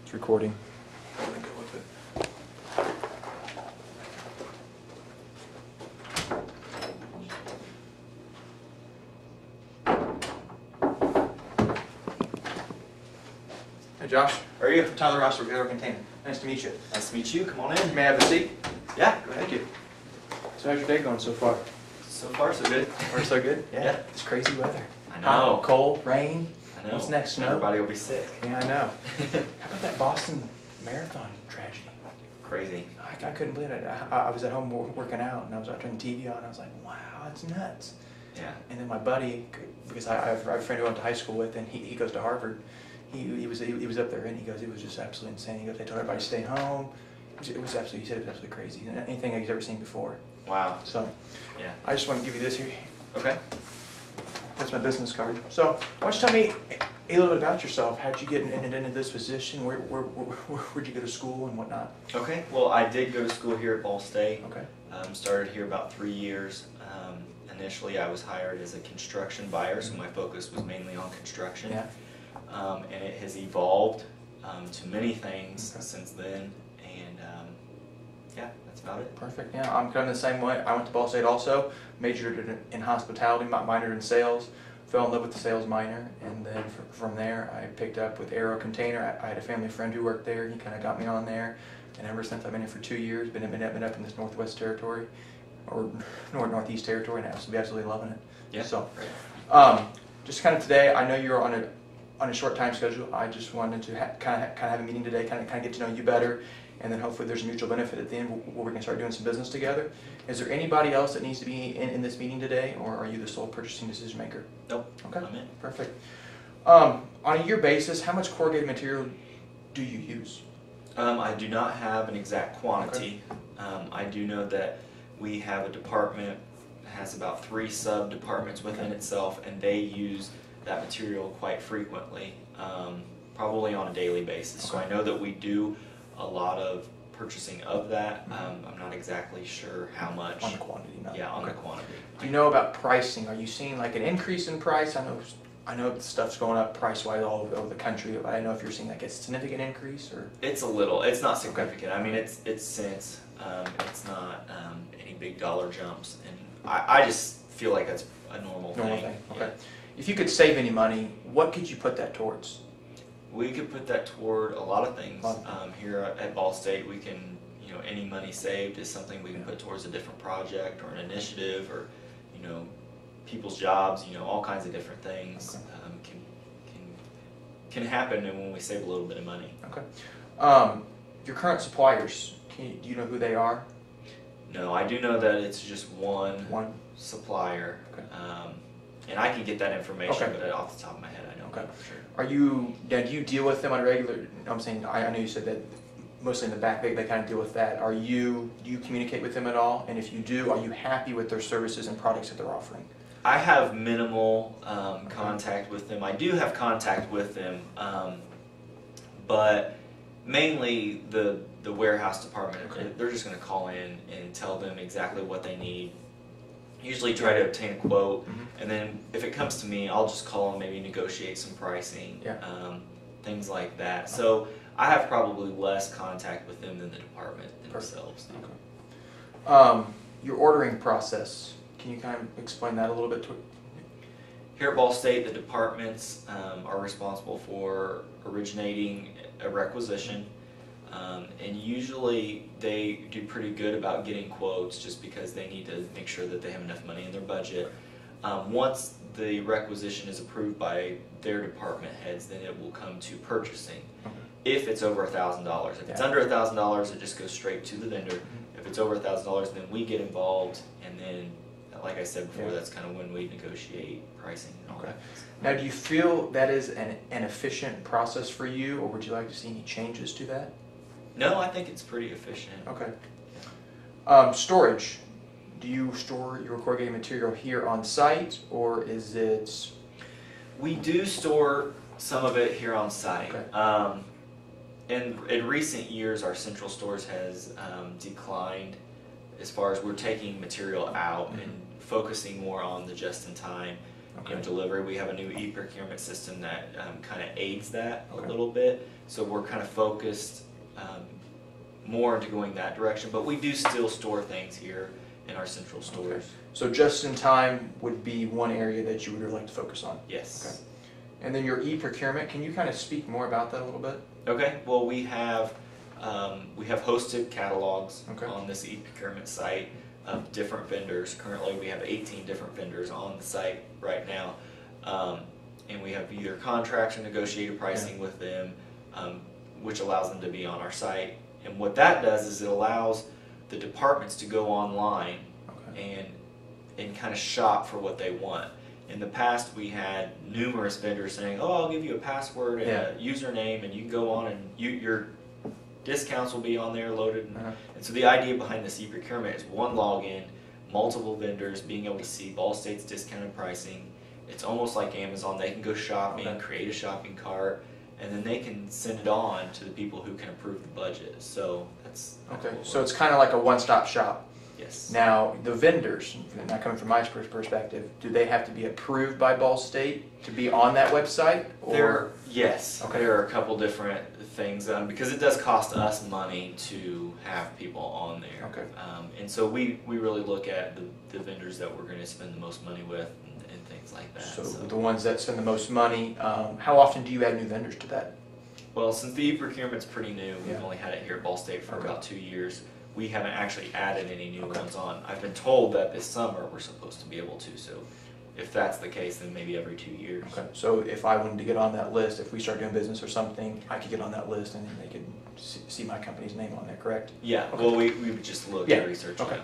It's recording. I'm gonna go with it. Hey Josh, How are you? Tyler Rosberg, Avila Container. Nice to meet you. Nice to meet you. Come on in. May I have a seat? Yeah, go ahead. Thank you. So how's your day going so far? So far, so good. We're so good? Yeah. It's crazy weather. I know. Hot, cold, rain. I know. What's next, snow? Everybody will be sick. Yeah, I know. How about that Boston Marathon tragedy? Crazy. I couldn't believe it. I was at home working out, and I was turning the TV on, and I was like, wow, that's nuts. Yeah. And then my buddy, because I have a friend who I went to high school with, and he goes to Harvard. He was up there, and he goes, it was just absolutely insane. He goes, they told everybody to stay home. It was absolutely, he said it was absolutely crazy. Anything he's ever seen before. Wow. So, Yeah. I just want to give you this here. Okay. That's my business card. So, why don't you tell me a little bit about yourself? How'd you get into this position? Where'd you go to school and whatnot? Okay. Well, I did go to school here at Ball State. Okay. Started here about 3 years. Initially, I was hired as a construction buyer, so my focus was mainly on construction. Yeah. And it has evolved to many things since then. And yeah, that's about it. Perfect. Yeah, I'm kind of the same way. I went to Ball State also, majored in hospitality, minored in sales, fell in love with the sales minor, and then from there I picked up with Avila Container. I had a family friend who worked there. He kind of got me on there, and ever since I've been here for 2 years, been up in this Northwest Territory, or Northeast Territory, and absolutely loving it. Yeah. So, just kind of today, I know you're on a short time schedule. I just wanted to kind of have a meeting today, kind of get to know you better, and then hopefully there's a mutual benefit at the end where we can start doing some business together. Is there anybody else that needs to be in this meeting today, or are you the sole purchasing decision maker? Nope. Okay. I'm in. Perfect. On a year basis, how much corrugated material do you use? I do not have an exact quantity. I do know that we have a department that has about 3 sub-departments within itself, and they use that material quite frequently, probably on a daily basis. So I know that we do a lot of purchasing of that. I'm not exactly sure how much. On the quantity, no. Yeah, on the quantity. Do you know about pricing? Are you seeing like an increase in price? I know stuff's going up price-wise all over the country, but I don't know if you're seeing like a significant increase or. It's a little. It's not significant. I mean, it's cents. It's not any big dollar jumps, and I just feel like that's a normal thing. Okay. Yeah. If you could save any money, what could you put that towards? We could put that toward a lot of things. Here at Ball State, we can, any money saved is something we can put towards a different project or an initiative, or, people's jobs. All kinds of different things can happen, and when we save a little bit of money. Okay. Your current suppliers, do you know who they are? No, I do know that it's just one supplier. Okay. And I can get that information, Okay. but off the top of my head, I don't know for sure. Do you deal with them on a regular? I'm saying, I know you said that mostly in the back, they kind of deal with that. Do you communicate with them at all? And if you do, are you happy with their services and products that they're offering? I have minimal contact with them. I do have contact with them, but mainly the warehouse department. They're just going to call in and tell them exactly what they need. Usually try to obtain a quote, and then if it comes to me, I'll just call and maybe negotiate some pricing, things like that. So I have probably less contact with them than the department themselves. Okay. Your ordering process, can you kind of explain that a little bit? Here at Ball State, the departments are responsible for originating a requisition. And usually they do pretty good about getting quotes, just because they need to make sure that they have enough money in their budget. Once the requisition is approved by their department heads, then it will come to purchasing. If it's over $1,000. If it's under $1,000, it just goes straight to the vendor. If it's over $1,000, then we get involved, and then, like I said before, that's kind of when we negotiate pricing and all that. Now, do you feel that is an efficient process for you, or would you like to see any changes to that? No, I think it's pretty efficient. Okay. Storage. Do you store your corrugated material here on site, or is it? We do store some of it here on site. Okay. In recent years, our central stores has declined as far as we're taking material out and focusing more on the just-in-time. Okay. delivery. We have a new e-procurement system that kind of aids that Okay. a little bit. So we're kind of focused more into going that direction, but we do still store things here in our central stores. Okay. So just in time would be one area that you would really like to focus on. Yes. Okay. And then your e-procurement, can you kind of speak more about that a little bit? Okay. Well, we have hosted catalogs Okay. on this e-procurement site of different vendors. Currently, we have 18 different vendors on the site right now, and we have either contracts or negotiated pricing with them, which allows them to be on our site. And what that does is it allows the departments to go online and kind of shop for what they want. In the past, we had numerous vendors saying, "Oh, I'll give you a password and a username, and you can go on and your discounts will be on there loaded." And so the idea behind this e-procurement is one login, multiple vendors being able to see Ball State's discounted pricing. It's almost like Amazon. They can go shopping, create a shopping cart, and then they can send it on to the people who can approve the budget. So that's okay. So it's kind of like a one-stop shop. Yes. Now the vendors, not coming from my perspective, do they have to be approved by Ball State to be on that website? Or? Yes. Okay. There are a couple different things because it does cost us money to have people on there. Okay. And so we really look at the vendors that we're going to spend the most money with and things like that. So the ones that spend the most money, how often do you add new vendors to that? Well, since the e-procurement's pretty new, we've only had it here at Ball State for about 2 years. We haven't actually added any new ones on. I've been told that this summer we're supposed to be able to, so if that's the case, then maybe every 2 years. Okay. So if I wanted to get on that list, if we start doing business or something, I could get on that list and then they could see my company's name on there, correct? Yeah, okay. Well, we would just look and research okay. it.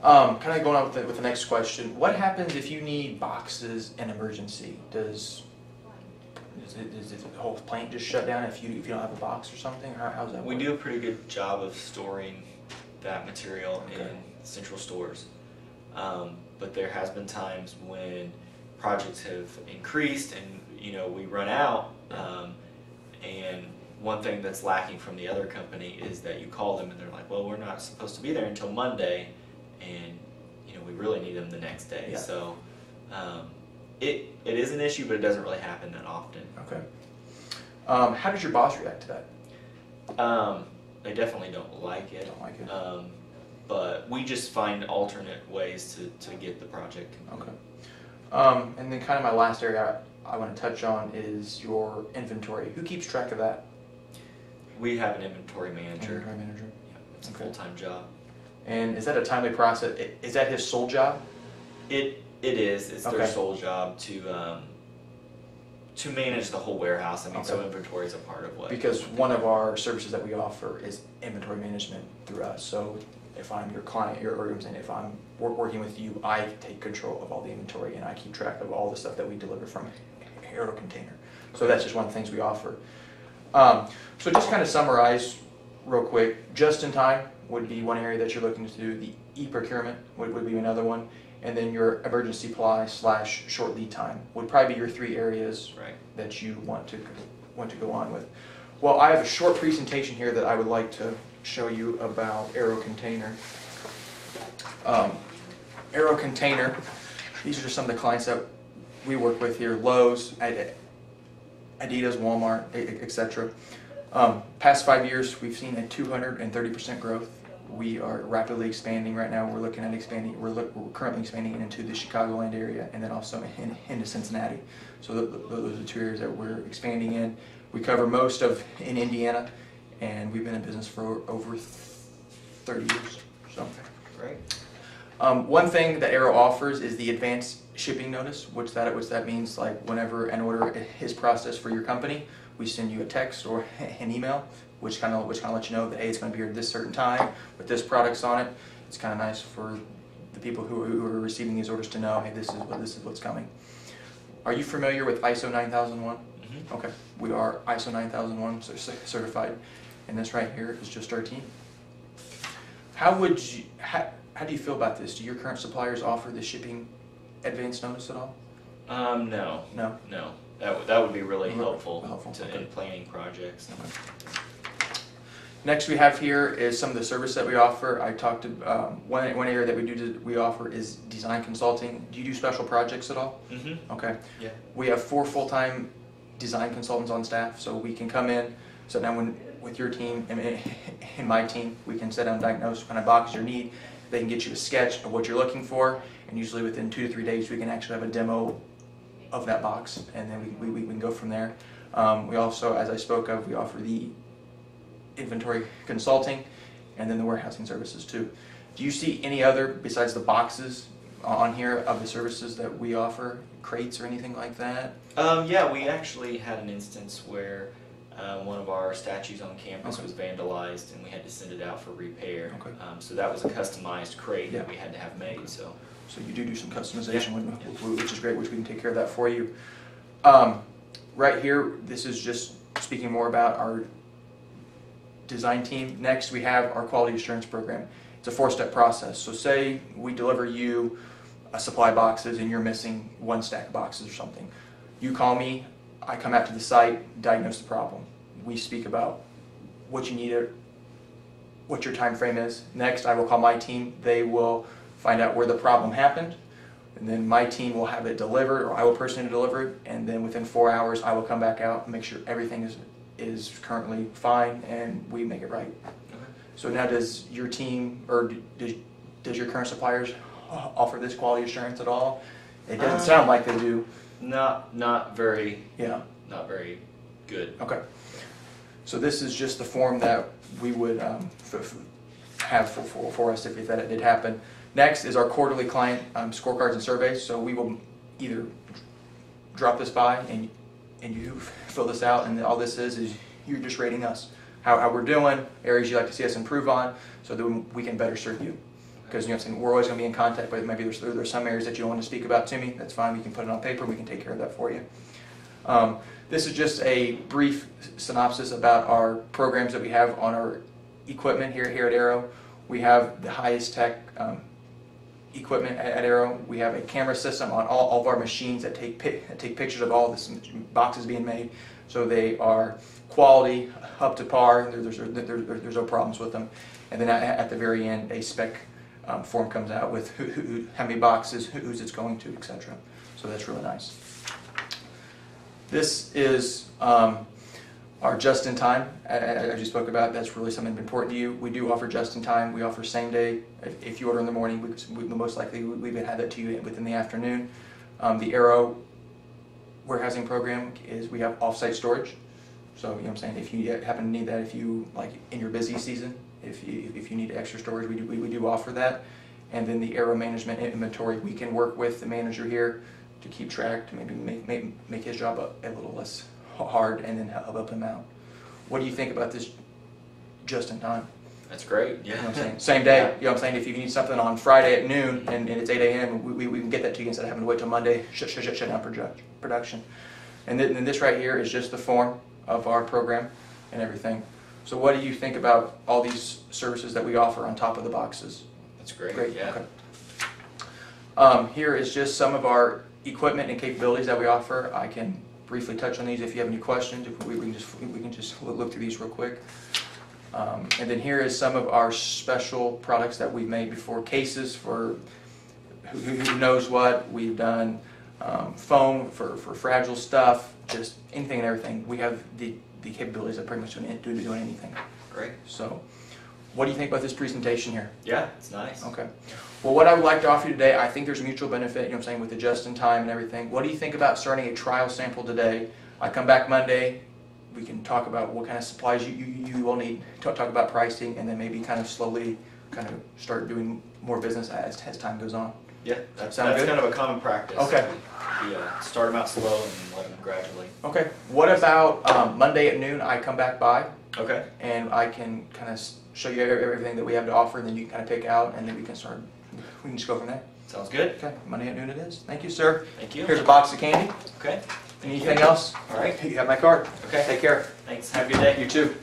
All kind of going on with the next question. What happens if you need boxes in emergency? Does the whole plant just shut down if you don't have a box or something? Or how's that work? We do a pretty good job of storing that material in central stores. But there has been times when projects have increased and we run out. And one thing that's lacking from the other company is that you call them and they're like, "Well, we're not supposed to be there until Monday," and we really need them the next day. Yeah. So it is an issue, but it doesn't really happen that often. Okay. How does your boss react to that? They definitely don't like it. Don't like it. But we just find alternate ways to get the project complete. Okay. And then kind of my last area I want to touch on is your inventory. Who keeps track of that? We have an inventory manager. Inventory manager. Yeah, it's a full-time job. And is that a timely process? Is that his sole job? It is. It's their sole job to manage the whole warehouse. I mean, so inventory is a part of what. Because one of our services that we offer is inventory management through us. So if I'm your client, or I'm saying if I'm working with you, I take control of all the inventory and I keep track of all the stuff that we deliver from Aero Container. So that's just one of the things we offer. So just kind of summarize real quick. Just in time would be one area that you're looking to do. The e-procurement would be another one. And then your emergency supply / short lead time would probably be your 3 areas that you want to go on with. Well, I have a short presentation here that I would like to show you about Aero Container. Aero Container, these are just some of the clients that we work with here: Lowe's, Adidas, Walmart, etc. Past 5 years, we've seen a 230% growth. We are rapidly expanding right now. We're looking at expanding. We're currently expanding into the Chicagoland area and then also into Cincinnati. So those are the 2 areas that we're expanding in. We cover most of in Indiana, and we've been in business for over 30 years. So, Great. One thing that Aero offers is the advanced shipping notice, which that means like whenever an order is processed for your company, we send you a text or an email, which kind of lets you know that, hey, it's going to be here at this certain time with this products on it. It's kind of nice for the people who are receiving these orders to know, hey, this is what's coming. Are you familiar with ISO 9001? Mm-hmm. Okay, we are ISO 9001 certified, and this right here is just our team. How do you feel about this? Do your current suppliers offer the shipping advance notice at all? No. No? No. That would be really helpful in in planning projects. Okay. Next we have here is some of the service that we offer. I talked to, one area that we offer is design consulting. Do you do special projects at all? Mm-hmm. Okay. Yeah. We have 4 full-time design consultants on staff, so we can come in, sit down with your team and my team. We can sit down and diagnose what kind of boxes you need. They can get you a sketch of what you're looking for, and usually within 2 to 3 days we can actually have a demo of that box, and then we can go from there. We also, as I spoke of, we offer the inventory consulting and then the warehousing services too. Do you see any other, besides the boxes on here, of the services that we offer, crates or anything like that? Yeah, we actually had an instance where one of our statues on campus was vandalized and we had to send it out for repair. Okay. So that was a customized crate that we had to have made. So you do some customization, which is great, which we can take care of that for you. Right here, this is just speaking more about our design team. Next, we have our quality assurance program. It's a 4-step process. So say we deliver you a supply boxes and you're missing 1 stack of boxes or something. You call me, I come out to the site, diagnose the problem. We speak about what you need, what your time frame is. Next, I will call my team. They will find out where the problem happened, and then my team will have it delivered, or I will personally deliver it, and then within 4 hours I will come back out and make sure everything is currently fine and we make it right. okay. So now does your team, or does your current suppliers offer this quality assurance at all? It doesn't sound like they do. Not very. Yeah. Not very good. Okay. So this is just the form that we would have for us if that did happen. Next is our quarterly client scorecards and surveys. So we will either drop this by and you fill this out, and all this is you're just rating us, how we're doing, areas you'd like to see us improve on, so that we can better serve you. Because, you know what I'm saying, we're always going to be in contact, but maybe there's some areas that you want to speak about to me. That's fine. We can put it on paper. We can take care of that for you. This is just a brief synopsis about our programs that we have on our equipment here at Aero. We have the highest tech equipment at Aero. We have a camera system on all of our machines that take pictures of all the boxes being made, so they are quality, up to par. There's no problems with them. And then at the very end, a spec form comes out with how many boxes, who's it's going to, etc. So that's really nice. This is our just-in-time, as you spoke about. That's really something important to you. We do offer just-in-time. We offer same day. If you order in the morning, we most likely we would have that to you within the afternoon. The Aero warehousing program is we have off-site storage. So, you know what I'm saying, if you happen to need that, if you, like in your busy season, if you need extra storage, we do offer that. And then the Aero management inventory, we can work with the manager here to keep track, to maybe make his job a little less hard, and then help him out. What do you think about this just in time? That's great. Yeah. You know what I'm saying? Same day. Yeah. You know what I'm saying? If you need something on Friday at noon and it's 8 a.m., we can get that to you instead of having to wait till Monday, shut down production. And then this right here is just the form of our program and everything. So what do you think about all these services that we offer on top of the boxes? That's great. Great. Yeah. Okay. Here is just some of our equipment and capabilities that we offer. I can briefly touch on these if you have any questions. If we can just look through these real quick. And then here is some of our special products that we've made before. Cases for who knows what. We've done foam for fragile stuff, just anything and everything. We have the capabilities that pretty much do anything. Great. So, what do you think about this presentation here? Yeah, it's nice. Okay. Well, what I would like to offer you today, I think there's mutual benefit, you know what I'm saying, with the just-in-time and everything. What do you think about starting a trial sample today? I come back Monday, we can talk about what kind of supplies you will need, talk about pricing, and then maybe kind of slowly kind of start doing more business as time goes on. Yeah, that's Sound good? kind of a common practice. Okay. We start them out slow and let them gradually. Okay. What about Monday at noon, I come back by, Okay. and I can kind of show you everything that we have to offer, and then you can kind of pick out, and then we can just go from there. Sounds good. Okay, Monday at noon it is. Thank you, sir. Thank you. Here's a box of candy. Okay. Anything else? All right. You have my card. Okay. Take care. Thanks. Have a good day. You too.